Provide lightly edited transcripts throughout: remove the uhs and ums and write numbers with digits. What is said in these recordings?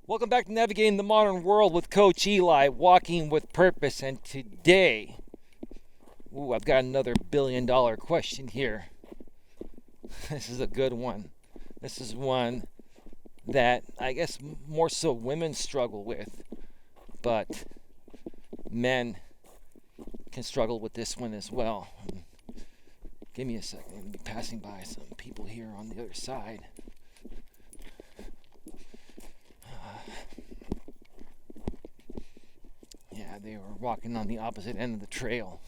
Welcome back to Navigating the Modern World with Coach Eli, walking with purpose. And today, I've got another $1 billion question here. This is a good one. This is one that I guess more so women struggle with, but men can struggle with this one as well. Give me a second. I'm going to be passing by some people here on the other side. They were walking on the opposite end of the trail.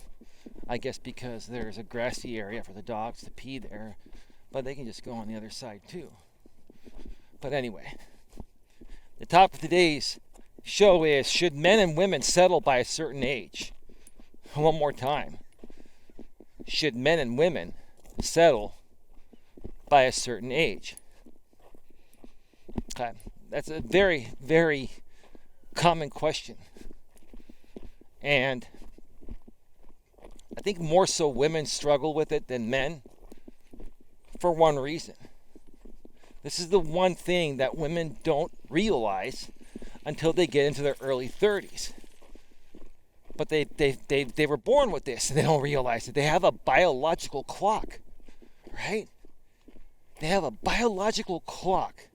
I guess because there's a grassy area for the dogs to pee there, but they can just go on the other side too. But anyway, the topic of today's show is, should men and women settle by a certain age? One more time. Should men and women settle by a certain age? Okay, that's a very, very common question. And I think more so women struggle with it than men for one reason. This is the one thing that women don't realize until they get into their early 30s. But they were born with this and they don't realize it. They have a biological clock, right? They have a biological clock.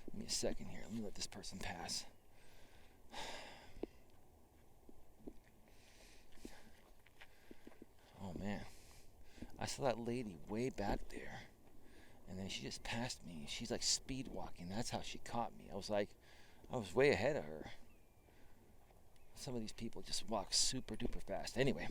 Give me a second here. Let me let this person pass. Oh man, I saw that lady way back there, and then she just passed me. She's like speed walking. That's how she caught me. I was way ahead of her. Some of these people just walk super duper fast. Anyway,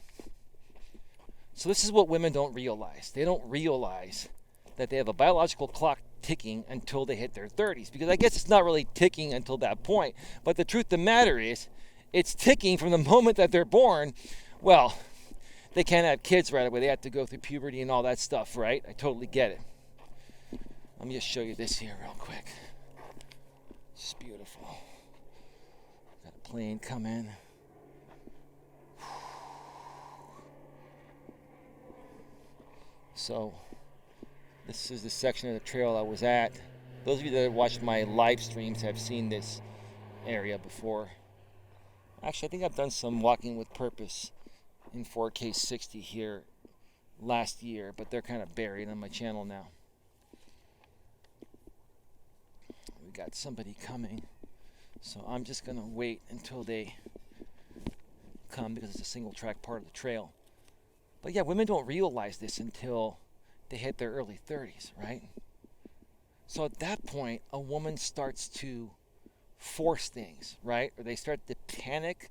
so this is what women don't realize. They don't realize that they have a biological clock ticking until they hit their 30s, because I guess it's not really ticking until that point. But the truth of the matter is, it's ticking from the moment that they're born. Well, they can't have kids right away. They have to go through puberty and all that stuff, right? I totally get it. Let me just show you this here real quick. It's beautiful. Got a plane coming. So, this is the section of the trail I was at. Those of you that have watched my live streams have seen this area before. Actually, I think I've done some walking with purpose in 4K 60 here last year, but they're kind of buried on my channel now. We got somebody coming, so I'm just gonna wait until they come because it's a single track part of the trail. But yeah, women don't realize this until they hit their early 30s, right? So at that point, a woman starts to force things, right? Or they start to panic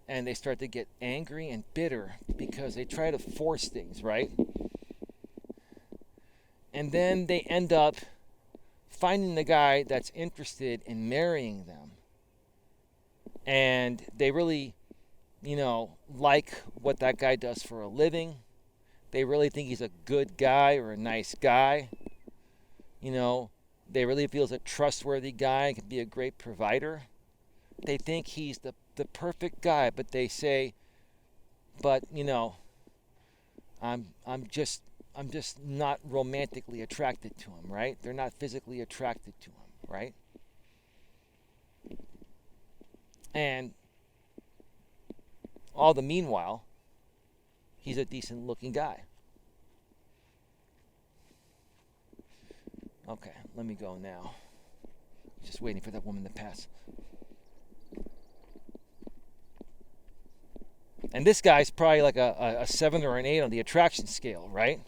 and they start to get angry and bitter because they try to force things, right? And then they end up finding the guy that's interested in marrying them. And they really, like what that guy does for a living. They really think he's a good guy or a nice guy. They really feel he's a trustworthy guy, can be a great provider. They think he's the perfect guy, but they say, I'm just not romantically attracted to him, right? They're not physically attracted to him, right? And all the meanwhile, he's a decent looking guy. Okay, let me go now. Just waiting for that woman to pass. And this guy's probably like a 7 or an 8 on the attraction scale, right?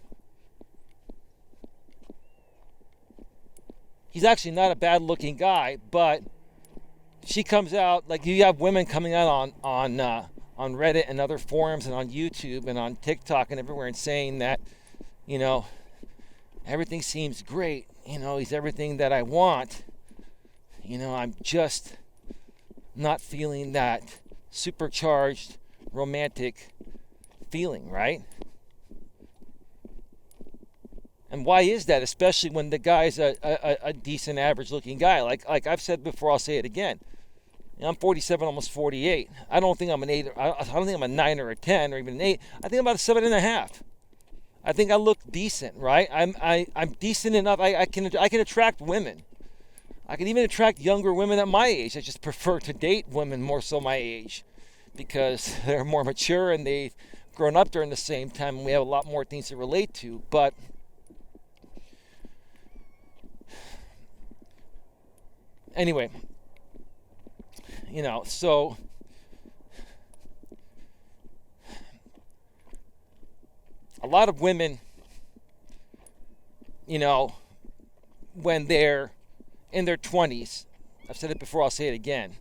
He's actually not a bad looking guy, but she comes out, like you have women coming out on Reddit and other forums and on YouTube and on TikTok and everywhere and saying that, everything seems great. He's everything that I want. I'm just not feeling that supercharged romantic feeling, right? And why is that? Especially when the guy's a decent, average-looking guy. Like I've said before, I'll say it again. I'm 47, almost 48. I don't think I'm an 8. I don't think I'm a 9 or a 10 or even an 8. I think I'm about a 7.5. I think I look decent, right? I'm decent enough. I can attract women. I can even attract younger women at my age. I just prefer to date women more so my age because they're more mature and they've grown up during the same time and we have a lot more things to relate to. But anyway, so a lot of women, when they're in their 20s, I've said it before, I'll say it again.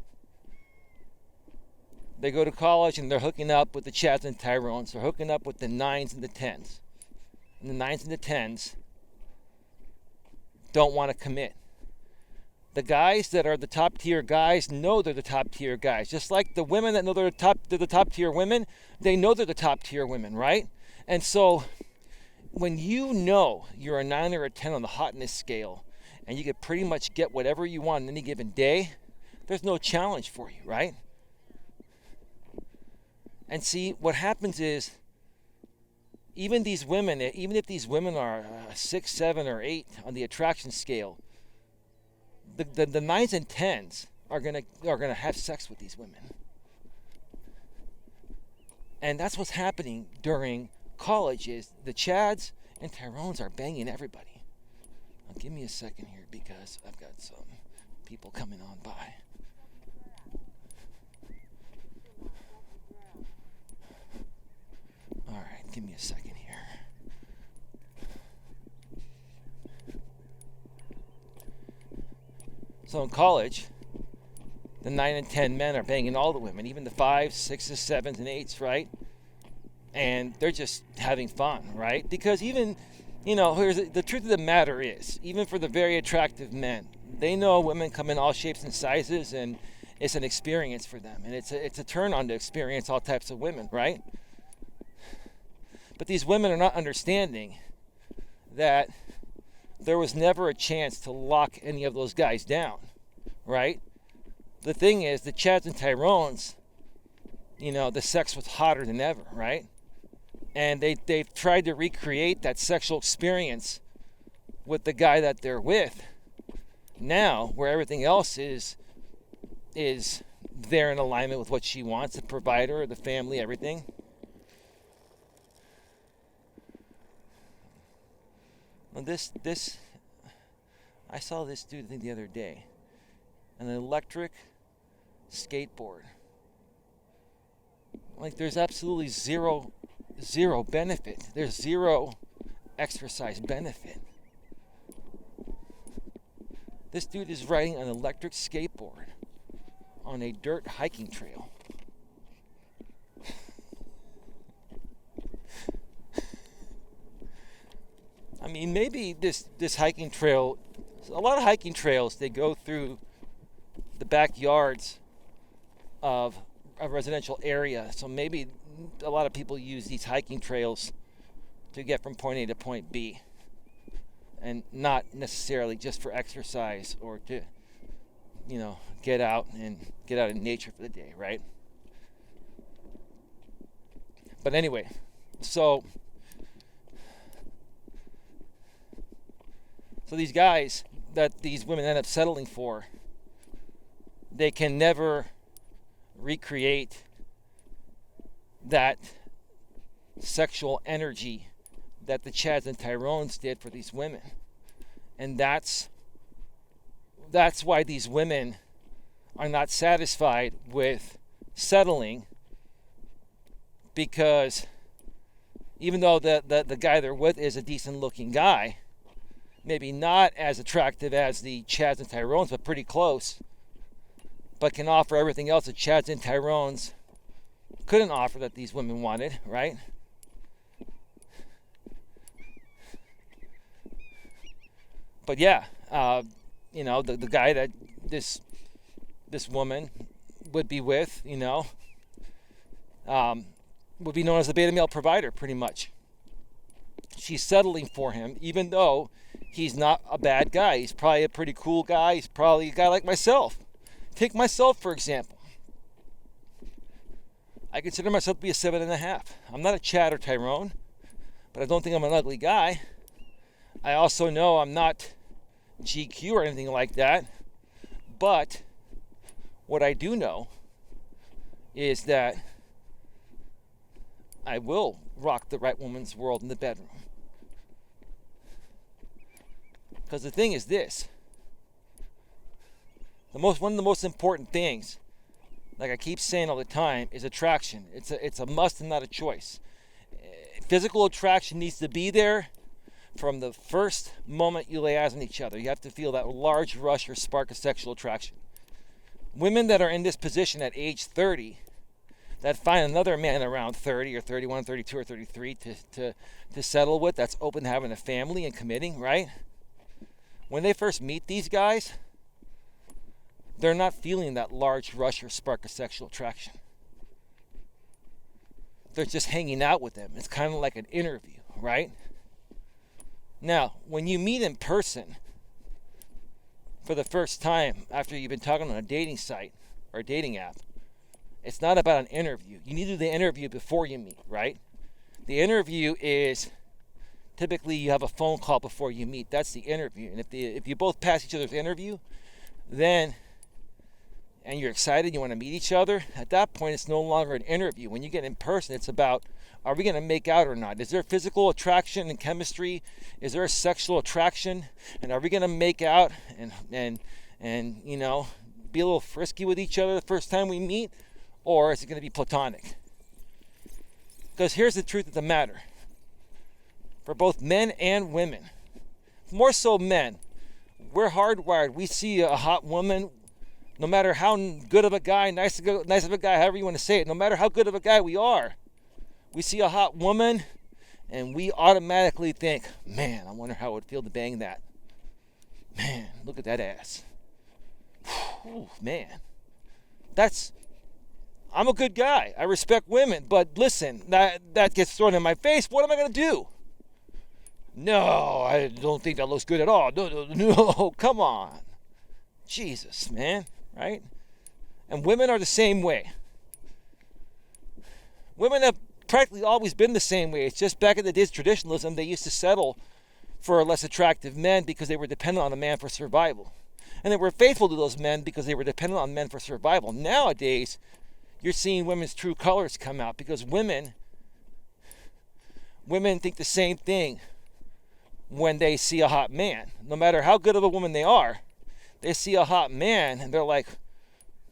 They go to college and they're hooking up with the Chads and Tyrones. They're hooking up with the 9s and the 10s. And the 9s and the 10s don't want to commit. The guys that are the top tier guys know they're the top tier guys. Just like the women that know they're the top tier women, they know they're the top tier women, right? And so when you're a 9 or a 10 on the hotness scale and you can pretty much get whatever you want on any given day, there's no challenge for you, right? And see, what happens is even if these women are 6, 7, or 8 on the attraction scale, the 9s and 10s are gonna have sex with these women. And that's what's happening during college is the Chads and Tyrones are banging everybody. Now give me a second here because I've got some people coming on by. All right, give me a second here. So in college, the 9 and 10 men are banging all the women, even the 5s, 6s, 7s, and 8s, right? And they're just having fun, right? Because even, the truth of the matter is, even for the very attractive men, they know women come in all shapes and sizes, and it's an experience for them. And it's a turn on to experience all types of women, right? But these women are not understanding that there was never a chance to lock any of those guys down, right? The thing is, the Chads and Tyrones, the sex was hotter than ever, right? And they've tried to recreate that sexual experience with the guy that they're with now, where everything else is there in alignment with what she wants, the provider, the family, everything. Well, I saw this dude the other day, an electric skateboard. Like, there's absolutely zero benefit. There's zero exercise benefit. This dude is riding an electric skateboard on a dirt hiking trail. I mean, maybe this hiking trail, a lot of hiking trails, they go through the backyards of a residential area. So maybe a lot of people use these hiking trails to get from point A to point B, and not necessarily just for exercise or to, get out in nature for the day, right? But anyway, so these guys that these women end up settling for, they can never recreate that sexual energy that the Chads and Tyrones did for these women. And that's why these women are not satisfied with settling, because even though the guy they're with is a decent looking guy, maybe not as attractive as the Chads and Tyrones, but pretty close, but can offer everything else that Chads and Tyrones couldn't offer that these women wanted, right? But yeah, the guy that this woman would be with, would be known as the beta male provider, pretty much. She's settling for him, even though he's not a bad guy. He's probably a pretty cool guy. He's probably a guy like myself. Take myself, for example. I consider myself to be a 7.5. I'm not a Chad or Tyrone, but I don't think I'm an ugly guy. I also know I'm not GQ or anything like that. But what I do know is that I will rock the right woman's world in the bedroom. Because the thing is this. One of the most important things, like I keep saying all the time, is attraction. It's a must and not a choice. Physical attraction needs to be there from the first moment you lay eyes on each other. You have to feel that large rush or spark of sexual attraction. Women that are in this position at age 30, that find another man around 30 or 31, 32 or 33 to settle with, that's open to having a family and committing, right? When they first meet these guys, they're not feeling that large rush or spark of sexual attraction. They're just hanging out with them. It's kind of like an interview, right? Now, when you meet in person for the first time after you've been talking on a dating site or a dating app, it's not about an interview. You need to do the interview before you meet, right? The interview is typically you have a phone call before you meet. That's the interview. And if you both pass each other's interview, then and you're excited, you want to meet each other, at that point it's no longer an interview. When you get in person, it's about, are we going to make out or not? Is there physical attraction and chemistry? Is there a sexual attraction? And are we going to make out and you know, be a little frisky with each other the first time we meet? Or is it going to be platonic? Because here's the truth of the matter. For both men and women, more so men, we're hardwired. We see a hot woman, no matter how good of a guy, nice of a guy, however you want to say it, no matter how good of a guy we are, we see a hot woman and we automatically think, man, I wonder how it would feel to bang that. Man, look at that ass. Whew, man. I'm a good guy. I respect women, but listen, that gets thrown in my face. What am I going to do? No, I don't think that looks good at all. No, come on. Jesus, man, right? And women are the same way. Women have practically always been the same way. It's just back in the days of traditionalism, they used to settle for less attractive men because they were dependent on a man for survival. And they were faithful to those men because they were dependent on men for survival. Nowadays, you're seeing women's true colors come out because women think the same thing when they see a hot man. No matter how good of a woman they are, they see a hot man and they're like,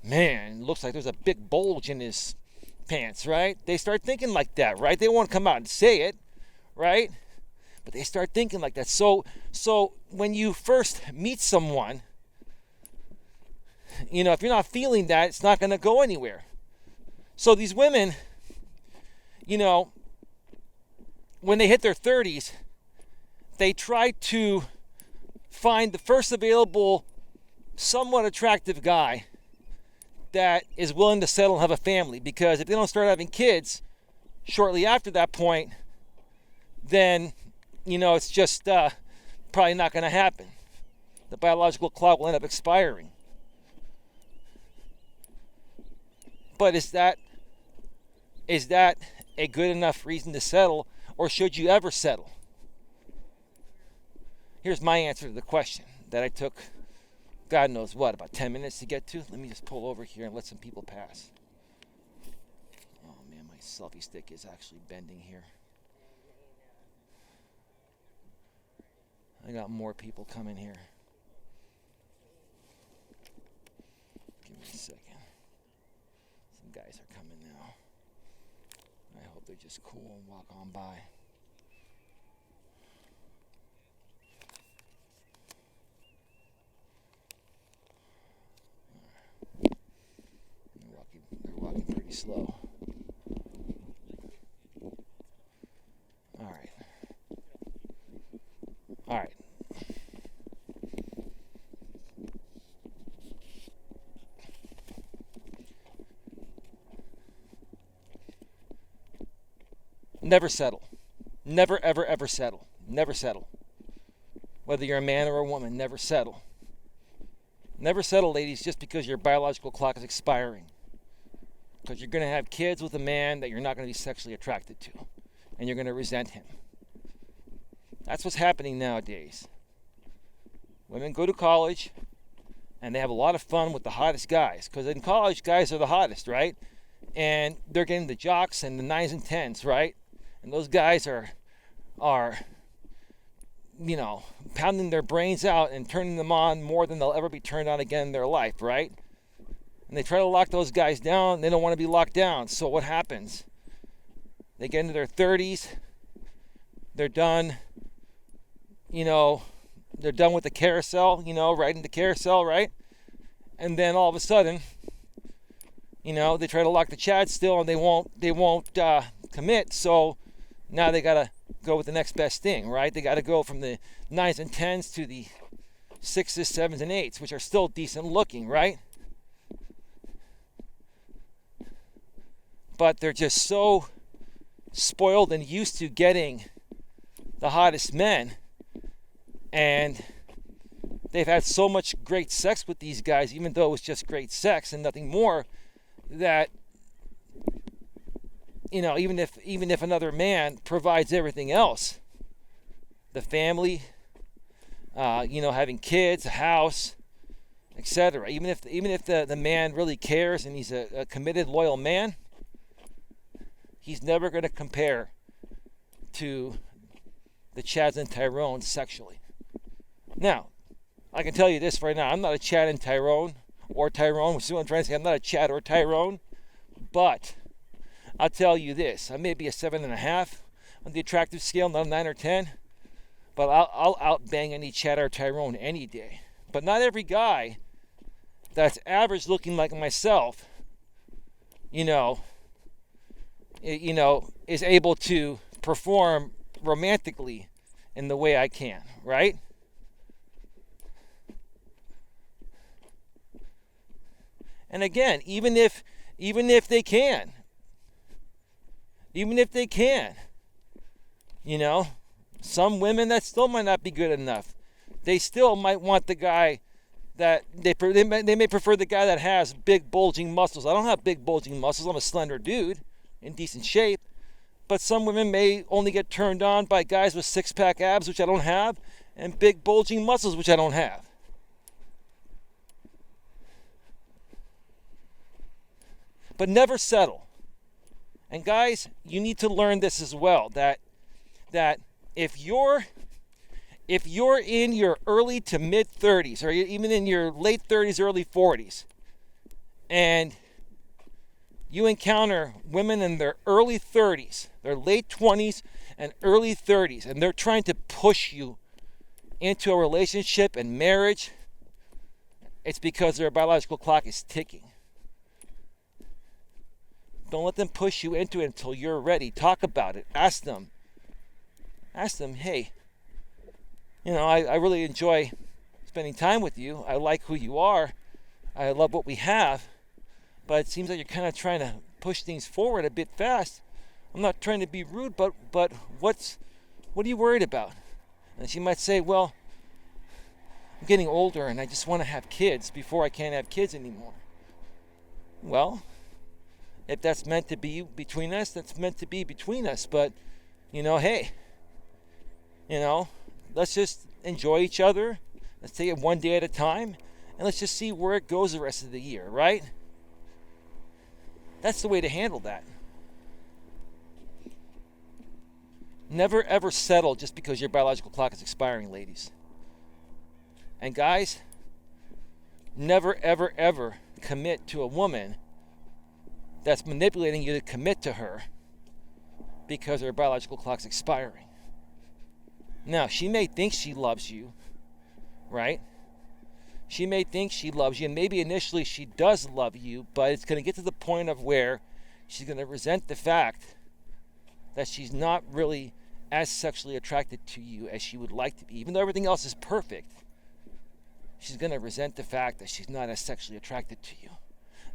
man, looks like there's a big bulge in his pants, right? They start thinking like that, right? They won't come out and say it, right? But they start thinking like that. So when you first meet someone, you know, if you're not feeling that, it's not going to go anywhere. So these women, you know, when they hit their 30s, they try to find the first available somewhat attractive guy that is willing to settle and have a family, because if they don't start having kids shortly after that point, then, you know, it's just probably not going to happen. The biological clock will end up expiring. But is that a good enough reason to settle, or should you ever settle? Here's my answer to the question that I took, God knows what, about 10 minutes to get to. Let me just pull over here and let some people pass. Oh man, my selfie stick is actually bending here. I got more people coming here. Give me a second. Some guys are coming now. I hope they're just cool and walk on by. They're walking pretty slow. All right. Never settle. Never, ever, ever settle. Never settle. Whether you're a man or a woman, never settle. Never settle, ladies, just because your biological clock is expiring. Because you're going to have kids with a man that you're not going to be sexually attracted to. And you're going to resent him. That's what's happening nowadays. Women go to college and they have a lot of fun with the hottest guys, because in college, guys are the hottest, right? And they're getting the jocks and the 9s and 10s, right? And those guys are pounding their brains out and turning them on more than they'll ever be turned on again in their life, right? And they try to lock those guys down. They don't want to be locked down. So what happens? They get into their 30s. They're done. They're done with the carousel, riding the carousel, right? And then all of a sudden, they try to lock the Chad still, and they won't commit. So now they gotta go with the next best thing, right? They gotta go from the 9s and 10s to the 6s, 7s, and 8s, which are still decent looking, right? But they're just so spoiled and used to getting the hottest men, and they've had so much great sex with these guys, even though it was just great sex and nothing more, that even if another man provides everything else, the family, having kids, a house, etc., even if the man really cares and he's a committed, loyal man, he's never going to compare to the Chads and Tyrones sexually. Now, I can tell you this right now. I'm not a Chad and Tyrone, which is what I'm trying to say. I'm not a Chad or Tyrone, but I'll tell you this. I may be a 7.5 on the attractive scale, not a 9 or 10, but I'll outbang any Chad or Tyrone any day. But not every guy that's average looking like myself, is able to perform romantically in the way I can, right? And again, even if they can, some women, that still might not be good enough. They still might want the guy that they may prefer the guy that has big bulging muscles. I don't have big bulging muscles. I'm a slender dude in decent shape. But some women may only get turned on by guys with six-pack abs, which I don't have, and big bulging muscles, which I don't have. But never settle. And guys, you need to learn this as well, that if you're in your early to mid 30s, or even in your late 30s, early 40s, and you encounter women in their early 30s, their late 20s and early 30s, and they're trying to push you into a relationship and marriage, it's because their biological clock is ticking. Don't let them push you into it until you're ready. Talk about it. Ask them, hey, I really enjoy spending time with you. I like who you are. I love what we have. But it seems like you're kind of trying to push things forward a bit fast. I'm not trying to be rude, but what are you worried about? And she might say, well, I'm getting older and I just want to have kids before I can't have kids anymore. Well, if that's meant to be between us, that's meant to be between us. But, hey, let's just enjoy each other. Let's take it one day at a time. And let's just see where it goes the rest of the year, right? That's the way to handle that. Never ever settle just because your biological clock is expiring, ladies. And guys, never ever ever commit to a woman that's manipulating you to commit to her because her biological clock's expiring. Now, she may think she loves you, right? She may think she loves you, and maybe initially she does love you, but it's going to get to the point of where she's going to resent the fact that she's not really as sexually attracted to you as she would like to be. Even though everything else is perfect, she's going to resent the fact that she's not as sexually attracted to you.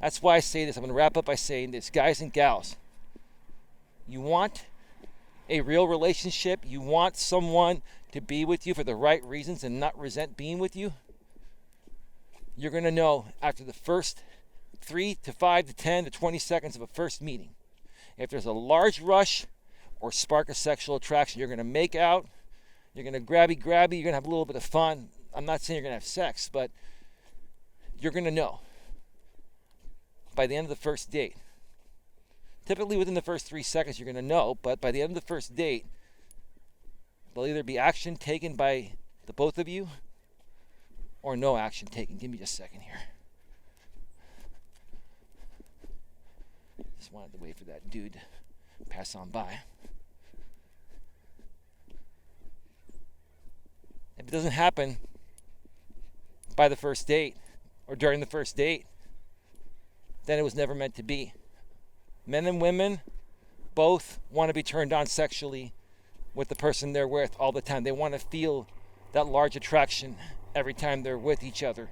That's why I say this. I'm going to wrap up by saying this. Guys and gals, you want a real relationship? You want someone to be with you for the right reasons and not resent being with you? You're going to know after the first 3 to 5 to 10 to 20 seconds of a first meeting. If there's a large rush or spark of sexual attraction, you're going to make out, you're going to grabby, you're going to have a little bit of fun. I'm not saying you're going to have sex, but you're going to know by the end of the first date. Typically within the first 3 seconds you're going to know, but by the end of the first date, there'll either be action taken by the both of you or no action taken. Give me just a second here. Just wanted to wait for that dude to pass on by. If it doesn't happen by the first date or during the first date, then it was never meant to be. Men and women both want to be turned on sexually with the person they're with all the time. They want to feel that large attraction every time they're with each other.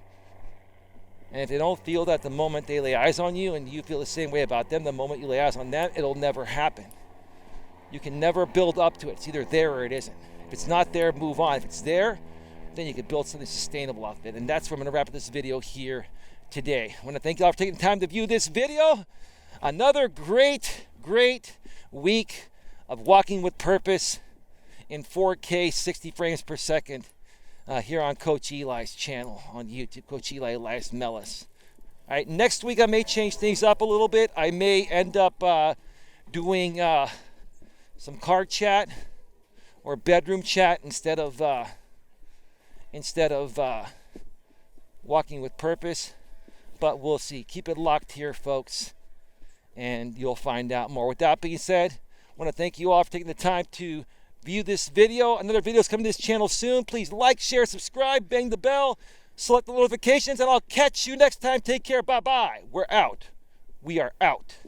And if they don't feel that the moment they lay eyes on you and you feel the same way about them, the moment you lay eyes on them, it'll never happen. You can never build up to it. It's either there or it isn't. If it's not there, move on. If it's there, then you can build something sustainable off of it. And that's where I'm going to wrap up this video here today. I want to thank you all for taking the time to view this video. Another great week of walking with purpose in 4K, 60 frames per second here on Coach Eli's channel on YouTube, Coach Eli, Elias Melas. All right, next week I may change things up a little bit. I may end up doing some car chat or bedroom chat instead of walking with purpose, but we'll see. Keep it locked here, folks, and you'll find out more. With that being said, I want to thank you all for taking the time to view this video. Another video is coming to this channel soon. Please like, share, subscribe, bang the bell, select the notifications, and I'll catch you next time. Take care. Bye-bye. We're out. We are out.